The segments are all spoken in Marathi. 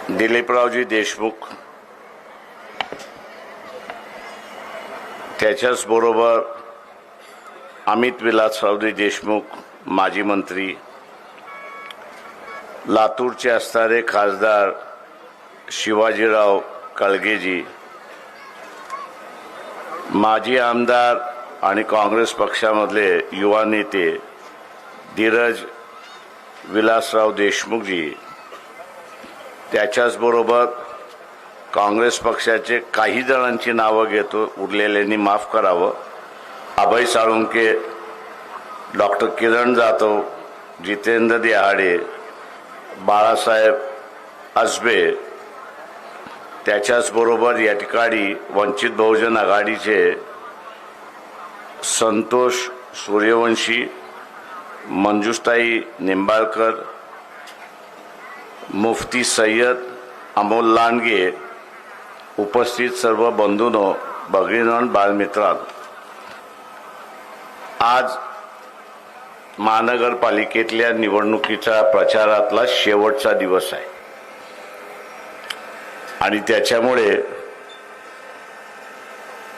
दिलीपरावजी देशमुख, त्याच्याच बरोबर अमित विलासरावजी देशमुख माजी मंत्री, लातूरचे असणारे खासदार शिवाजीराव कळगेजी, माजी आमदार आणि काँग्रेस पक्षामधले युवा नेते धीरज विलासराव देशमुखजी, त्याच्याचबरोबर काँग्रेस पक्षाचे काही जणांची नावं घेतो, उरलेल्यांनी माफ करावं, अभय साळुंके, डॉक्टर किरण जाधव, जितेंद्र देहाडे, बाळासाहेब आजबे, त्याच्याचबरोबर या ठिकाणी वंचित बहुजन आघाडीचे संतोष सूर्यवंशी, मंजुषताई निंबाळकर, मुफ्ती सय्यद, अमोल लांडगे, उपस्थित सर्व बंधूंनो, भगिनींनो, बालमित्रांनो, आज महानगरपालिकेतल्या निवडणुकीच्या प्रचारातला शेवटचा दिवस आहे आणि त्याच्यामुळे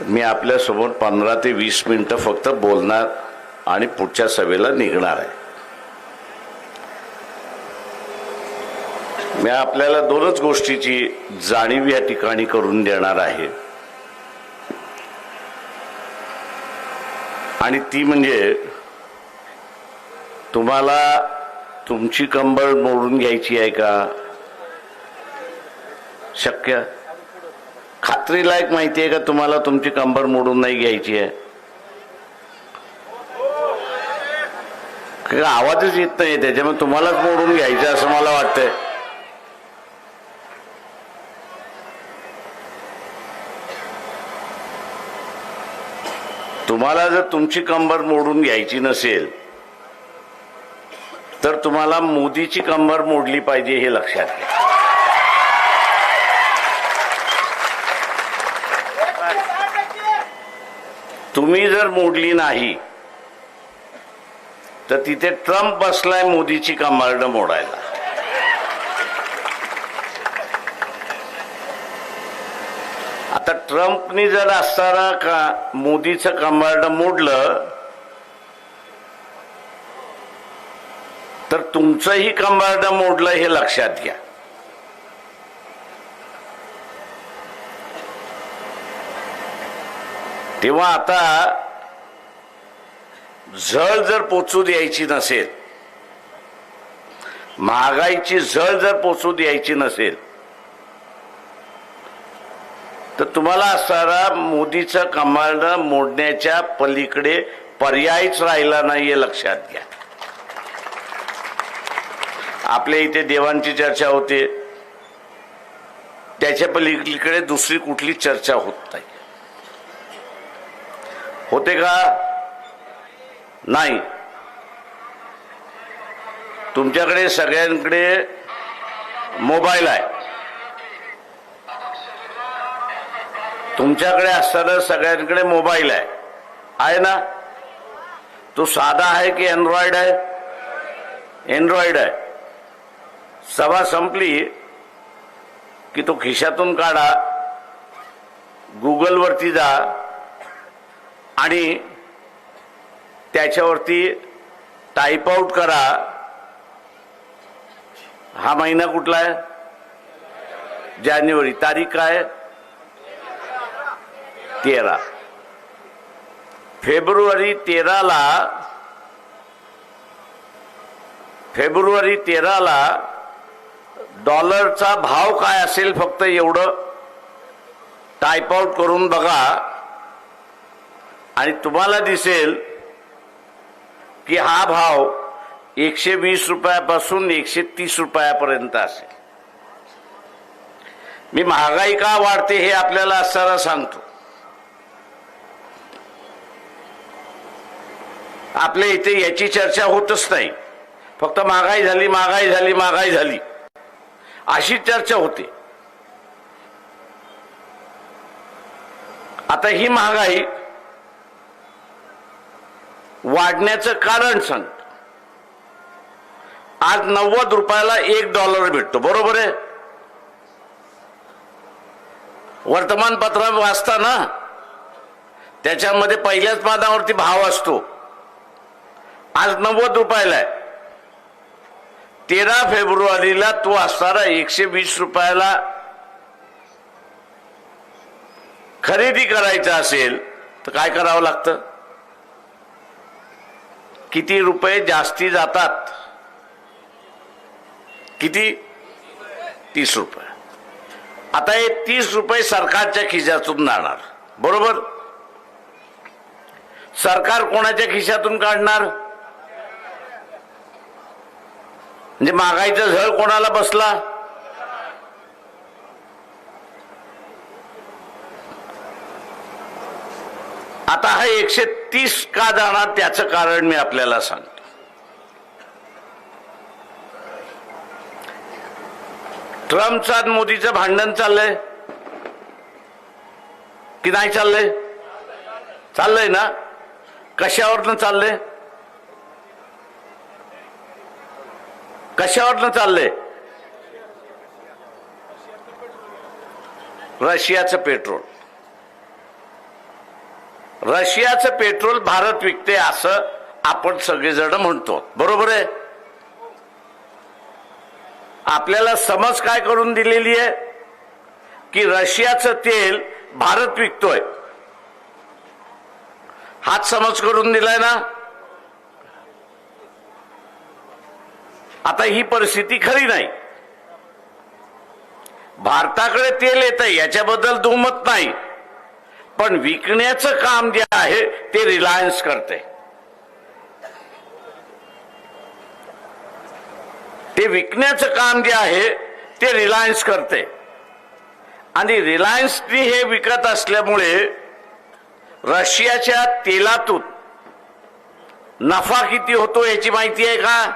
मी आपल्यासमोर 15 ते 20 मिनिटं फक्त बोलणार आणि पुढच्या सभेला निघणार आहे. मी आपल्याला दोनच गोष्टीची जाणीव या ठिकाणी करून देणार आहे आणि ती म्हणजे तुम्हाला तुमची कंबर मोडून घ्यायची आहे का? शक्य? खात्रीलायक माहिती आहे का तुम्हाला तुमची कंबर मोडून नाही घ्यायची आहे? आवाजच येत नाही, त्याच्यामुळे तुम्हालाच मोडून घ्यायचं असं मला वाटतंय. तुम्हाला जर तुमची कंबर मोडून घ्यायची नसेल तर तुम्हाला मोदीची कंबर मोडली पाहिजे हे लक्षात घ्या. तुम्ही जर मोडली नाही तर तिथे ट्रम्प बसलाय मोदीची कंबर मोडायला. आता ट्रम्पनी जर असताना का मोदीचं कंबर मोडलं तर तुमचंही कंबर मोडलं हे लक्षात घ्या. तेव्हा आता झळ जर पोचू द्यायची नसेल, महागाईची झळ जर पोचू द्यायची नसेल तर तुम्हाला असणारा मोदीचं कंबर मोडण्याच्या पलीकडे पर्यायच राहिला नाही हे लक्षात घ्या. आपल्या इथे देवांची चर्चा होते, त्याच्या पलीकडे दुसरी कुठली चर्चा होत नाही. होते का? नाही. तुमच्याकडे सगळ्यांकडे मोबाईल आहे, तुमच्याकडे असताना सगळ्यांकडे मोबाईल आहे ना? तो साधा आहे की एंड्रॉइड आहे? एंड्रॉइड आहे. सभा संपली की तो खिशातून काढा, गुगलवरती जा आणि त्याच्यावरती टाइप आउट करा. हा महिना कुठला आहे? जानेवारी. तारीख काय? 13. फेब्रुवारी 13 ला डॉलरचा भाव काय असेल फक्त एवढं टाइप आउट करून बघा आणि तुम्हाला दिसेल की हा भाव 120 रुपयापासून 130 रुपयापर्यंत असेल. मी महागाई का वाढते हे आपल्याला असताना सांगतो. आपल्या इथे याची चर्चा होतच नाही, फक्त महागाई झाली, महागाई झाली, महागाई झाली अशी चर्चा होते. आता ही महागाई वाढण्याचं कारण सांगतो. आज 90 रुपयाला $1 भेटतो, बरोबर आहे? वर्तमानपत्र वाचता ना, त्याच्यामध्ये पहिल्याच पानावरती भाव असतो. आज 90 रुपयाला आहे. 13 फेब्रुवारीला तो असणारा 120 रुपयाला खरेदी करायचा असेल तर काय करावं लागतं? किती रुपये जास्ती जातात? किती? 30 रुपये. आता हे 30 रुपये सरकारच्या खिशातून जाणार, बरोबर? सरकार कोणाच्या खिशातून काढणार? म्हणजे महागाईचा झळ कोणाला बसला? आता हा 130 का जाणार त्याचं कारण मी आपल्याला सांगतो. ट्रम्पचं आणि मोदीचं भांडण चाललंय की नाही चाललंय? चाललंय ना. कशावरनं चाललंय? कशावरनं चाललंय? रशियाचं पेट्रोल. रशियाचं पेट्रोल भारत विकते असं आपण सगळेजण म्हणतो, बरोबर आहे? आपल्याला समज काय करून दिलेली आहे की रशियाचं तेल भारत विकतोय, हाच समज करून दिलाय ना. आता ही परिस्थिती खरी नाही. भारताकडे तेल येतंय याच्याबद्दल दुमत नाही, पण विकण्याचं काम जे आहे ते रिलायन्स करते. ते विकण्याचं काम जे आहे ते रिलायन्स करते आणि रिलायन्सने हे विकत असल्यामुळे रशियाच्या तेलातून नफा किती होतो याची माहिती आहे का?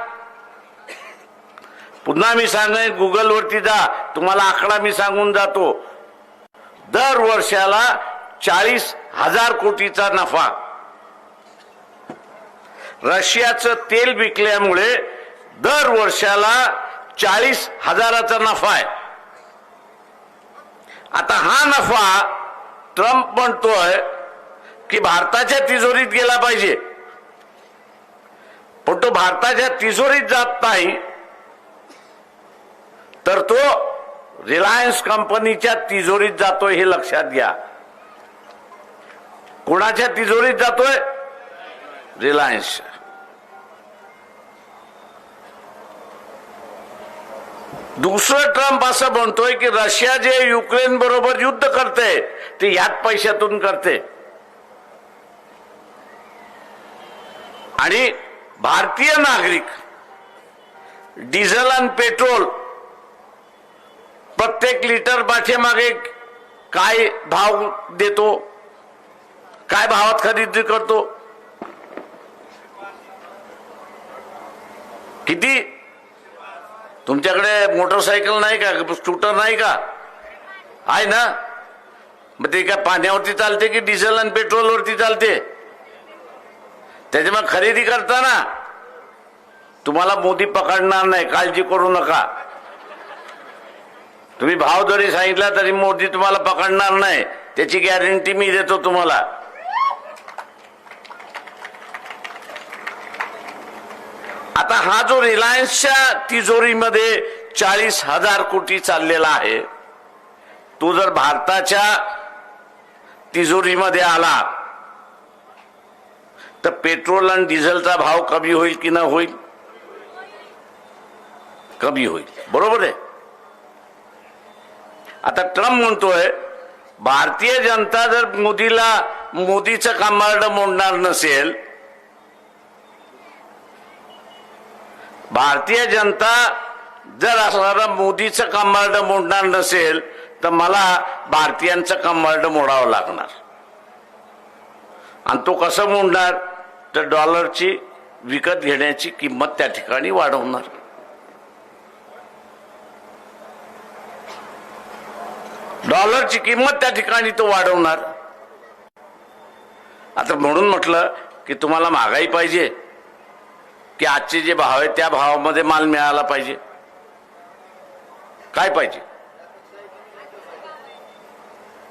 पुन्हा मी सांगेन, गुगलवरती जा, तुम्हाला आकडा मी सांगून जातो. दर वर्षाला 40,000 कोटीचा नफा रशियाचं तेल विकल्यामुळे दर वर्षाला 40,000चा नफा आहे. आता हा नफा ट्रम्प म्हणतोय की भारताच्या तिजोरीत गेला पाहिजे, पण तो भारताच्या तिजोरीत जात नाही, तर तो रिलायन्स कंपनीच्या तिजोरीत जातोय. हे लक्षात घ्या. कोणाच्या तिजोरीत जातोय? रिलायन्स. दुसरं ट्रम्प असं म्हणतोय की रशिया जे युक्रेन बरोबर युद्ध करते ते याच पैशातून करते आणि भारतीय नागरिक डिझेल आणि पेट्रोल प्रत्येक लिटर पाठीमागे काय भाव देतो, काय भावात खरेदी करतो? किती? तुमच्याकडे मोटरसायकल नाही का? स्कूटर नाही का? आहे ना. मग ते काय पाण्यावरती चालते की डिझेल आणि पेट्रोलवरती चालते? त्याच्यामुळे खरेदी करताना तुम्हाला मोदी पकडणार नाही, काळजी करू नका. तुम्ही भाव जरी सांगितला तरी मोदी तुम्हाला पकडणार नाही, त्याची गॅरंटी मी देतो तुम्हाला. आता हा जो रिलायन्सच्या तिजोरीमध्ये 40,000 कोटी चाललेला आहे, तो जर भारताच्या तिजोरीमध्ये आला तर पेट्रोल आणि डिझेलचा भाव कमी होईल की न होईल? कमी होईल, बरोबर आहे. आता ट्रम्प म्हणतोय भारतीय जनता जर मोदीचं कमांड मोडणार नसेल, भारतीय जनता जर असणारा मोदीचं कमांड मोडणार नसेल तर मला भारतीयांचं कमांड मोडावं लागणार. आणि तो कसं मोडणार? तर डॉलरची विकत घेण्याची किंमत त्या ठिकाणी वाढवणार. डॉलरची किंमत त्या ठिकाणी तो वाढवणार. आता म्हणून म्हटलं की तुम्हाला महागाई पाहिजे की आजचे जे भाव आहेत त्या भावामध्ये माल मिळाला पाहिजे? काय पाहिजे?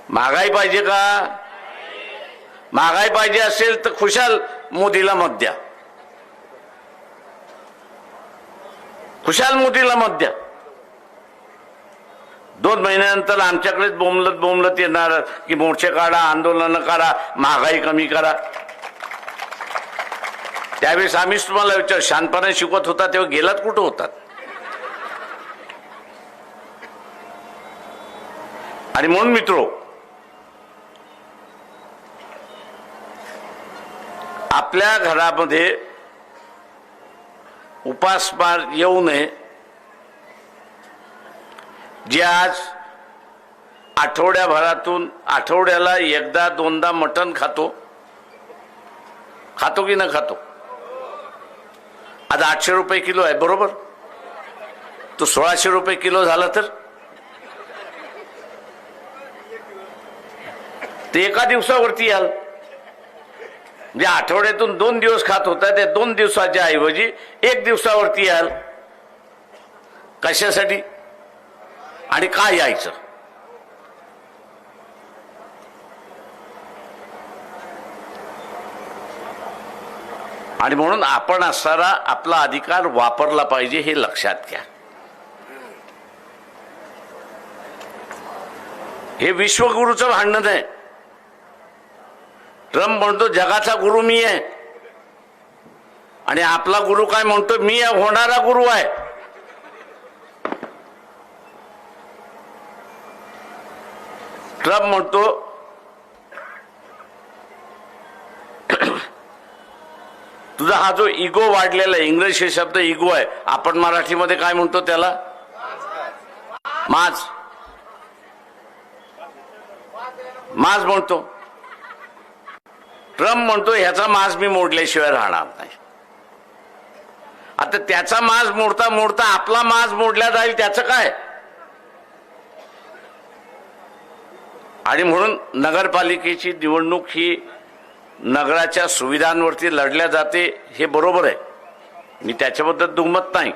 महागाई पाहिजे का? महागाई पाहिजे असेल तर खुशाल मोदीला मत द्या, खुशाल मोदीला मत द्या. 2 महिन्यानंतर आमच्याकडेच बोंबलत येणार की मोर्चे काढा, आंदोलन करा, महागाई कमी करा. त्यावेळेस आम्हीच तुम्हाला विचार, शांतपणे शिकवत होता तेव्हा गेलात कुठं होतात? आणि म्हणून मित्रो, आपल्या घरामध्ये उपासमार येऊ नये. जे आज आठवड्याला एकदा दोनदा मटण खातो की न खातो? आज 800 रुपये किलो आहे, बरोबर? तो 1600 रुपये किलो झाला तर ते एका दिवसावरती याल. म्हणजे आठवड्यातून 2 दिवस खात होता, त्या 2 दिवसाच्या ऐवजी 1 दिवसावरती याल. कशासाठी आणि काय यायचं? आणि म्हणून आपण असणारा आपला अधिकार वापरला पाहिजे, हे लक्षात घ्या. हे विश्वगुरूचं भांडण आहे. ट्रम्प म्हणतो जगाचा गुरु मी आहे, आणि आपला गुरु काय म्हणतो? मी होणारा गुरु आहे. ट्रम्प म्हणतो तुझा हा जो इगो वाढलेला आहे, इंग्रजी शब्द इगो आहे, आपण मराठीमध्ये काय म्हणतो त्याला? माज म्हणतो. ट्रम्प म्हणतो ह्याचा माज मी मोडल्याशिवाय राहणार नाही. आता त्याचा माज मोडता मोडता आपला माज मोडला जाईल, त्याचं काय? आणि म्हणून नगरपालिकेची निवडणूक ही नगराच्या सुविधांवरती लढल्या जाते, हे बरोबर आहे, मी त्याच्याबद्दल दुमत नाही.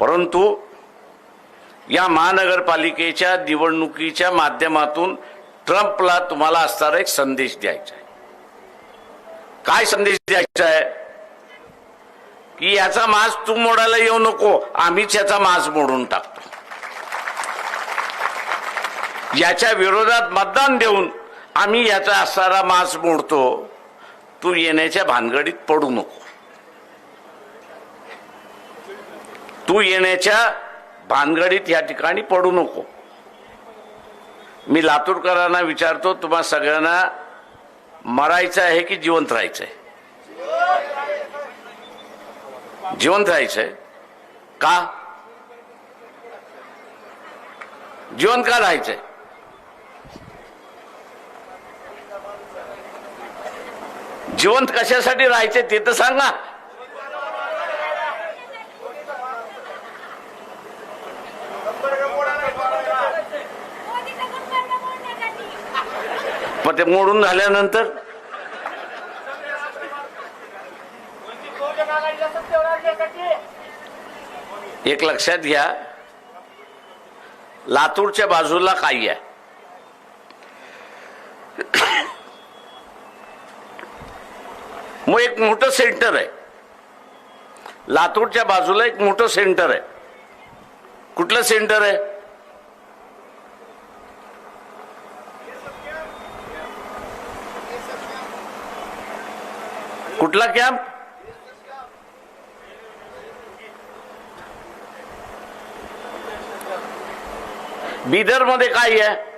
परंतु या महानगरपालिकेच्या निवडणुकीच्या माध्यमातून ट्रम्पला तुम्हाला असणारा एक संदेश द्यायचा आहे. काय संदेश द्यायचा आहे? की याचा माज तू मोडायला येऊ नको, आम्हीच याचा माज मोडून टाकतो. याच्या विरोधात मतदान देऊन आम्ही याचा असणारा माज मोडतो, तू येण्याच्या भानगडीत पडू नको. तू येण्याच्या भानगडीत या ठिकाणी पडू नको. मी लातूरकरांना विचारतो, तुम्हा सगळ्यांना मरायचं आहे की जिवंत राहायचं आहे? जिवंत राहायचंय का? जिवंत का राहायचंय? जिवंत कशासाठी राहायचे ते तर सांगा. पण ते मोडून झाल्यानंतर एक लक्षात घ्या, लातूरच्या बाजूला काय आहे? मग एक मोठं सेंटर आहे. लातूरच्या बाजूला एक मोठं सेंटर आहे. कुठलं सेंटर आहे? कुठला कॅम्प? बिदर मध्ये काय आहे?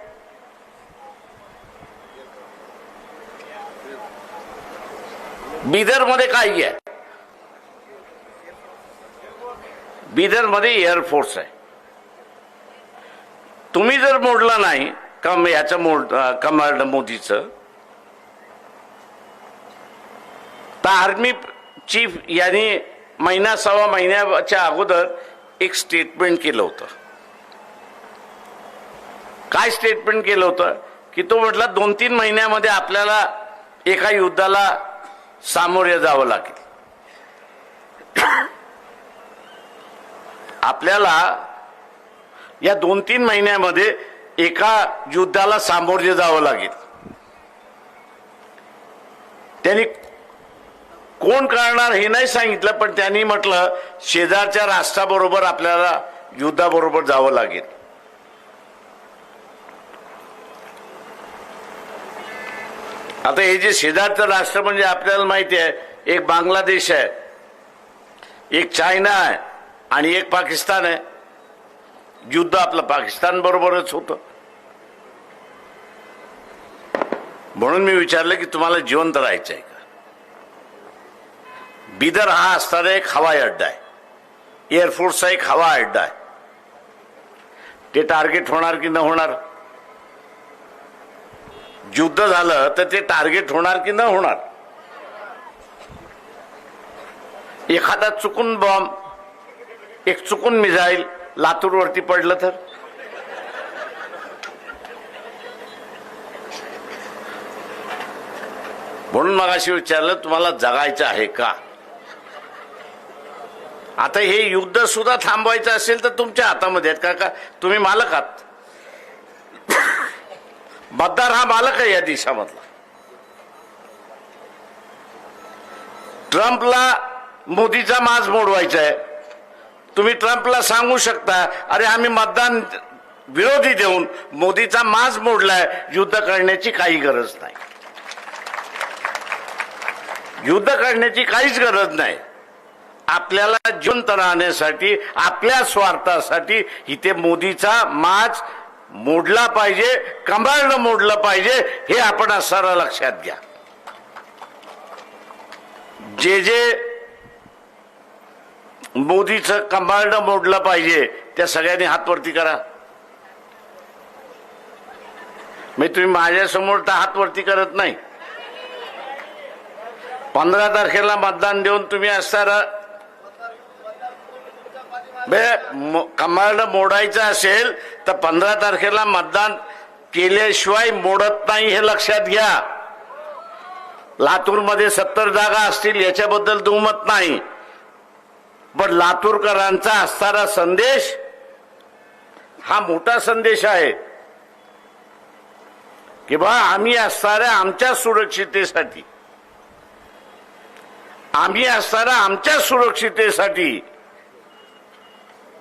बिदर मध्ये काय आहे? बिदर मध्ये एअरफोर्स आहे. तुम्ही जर मोडला नाही कमांड मोदीचं, तर आर्मी चीफ यांनी महिना सव्वा महिन्याच्या अगोदर एक स्टेटमेंट केलं होतं. काय स्टेटमेंट केलं होतं? की तो म्हटला 2-3 महिन्यामध्ये आपल्याला एका युद्धाला सामोरे जावं लागेल. आपल्याला या 2-3 महिन्यामध्ये एका युद्धाला सामोरे जावं लागेल. त्यांनी कोण करणार हे नाही सांगितलं, पण त्यांनी म्हटलं शेजारच्या राष्ट्राबरोबर आपल्याला युद्धाबरोबर जावं लागेल. आता हे जे शेजारचं राष्ट्र म्हणजे आपल्याला माहिती आहे, एक बांगलादेश आहे, एक चायना आहे आणि एक पाकिस्तान आहे. युद्ध आपलं पाकिस्तान बरोबरच होतं. म्हणून मी विचारलं की तुम्हाला जिवंत राहायचं आहे का. बिदर हा असणारा एक हवाई अड्डा आहे, एअरफोर्सचा एक हवाई अड्डा आहे. ते टार्गेट होणार की न होणार. युद्ध झालं तर ते टार्गेट होणार की न होणार. एखादा चुकून बॉम्ब, एक चुकून मिसाईल लातूरवरती पडलं तर म्हणून मगाशी विचारलं तुम्हाला जगायचं आहे का. आता हे युद्ध सुद्धा थांबवायचं असेल तर तुमच्या हातामध्ये आहेत का तुम्ही मालक आहात. मतदार हा मालक आहे या देशामधला. ट्रम्पला मोदीचा माज मोडवायचा आहे. तुम्ही ट्रम्पला सांगू शकता अरे आम्ही मतदान विरोधी देऊन मोदीचा माज मोडलाय, युद्ध करण्याची काही गरज नाही. युद्ध करण्याची काहीच गरज नाही. आपल्याला जिवंत राहण्यासाठी, आपल्या स्वार्थासाठी इथे मोदीचा माज मोडला पाहिजे, कंबाळनं मोडलं पाहिजे, हे आपण असणारा लक्षात घ्या. जे जे मोदीचं कंबाळनं मोडलं पाहिजे त्या सगळ्यांनी हात वरती करा. मी तुम्ही माझ्यासमोर तर हात वरती करत नाही. 15 तारखेला मतदान देऊन तुम्ही असणारा कंबाळनं मोडायचं असेल तर 15 तारखेला मतदान केल्याशिवाय मोडत नाही, हे लक्षात घ्या. लातूरमध्ये 70 जागा असतील याच्याबद्दल दुमत नाही, पण लातूरकरांचा असणारा संदेश हा मोठा संदेश आहे की बा आम्ही असणाऱ्या आमच्या सुरक्षितेसाठी, आम्ही असणाऱ्या आमच्या सुरक्षितेसाठी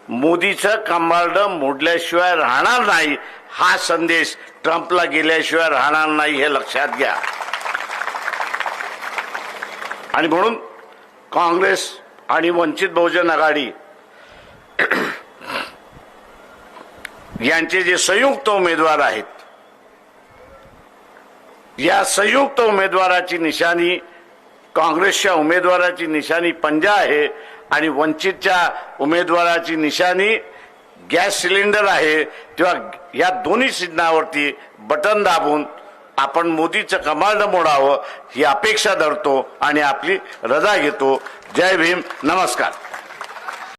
मोदीचं कंबाळं मोडल्याशिवाय राहणार नाही. हा संदेश ट्रम्पला गेल्याशिवाय राहणार नाही, हे लक्षात घ्या. आणि म्हणून काँग्रेस आणि वंचित बहुजन आघाडी यांचे जे संयुक्त उमेदवार आहेत, या संयुक्त उमेदवाराची निशाणी, काँग्रेसच्या उमेदवाराची निशाणी पंजा आहे आणि वंचितच्या उमेदवाराची निशाणी गॅस सिलेंडर आहे. तेव्हा या दोन्ही चिन्हावरती बटन दाबून आपण मोदीचं कंबाळं मोडावं ही अपेक्षा धरतो आणि आपली रजा घेतो. जय भीम, नमस्कार.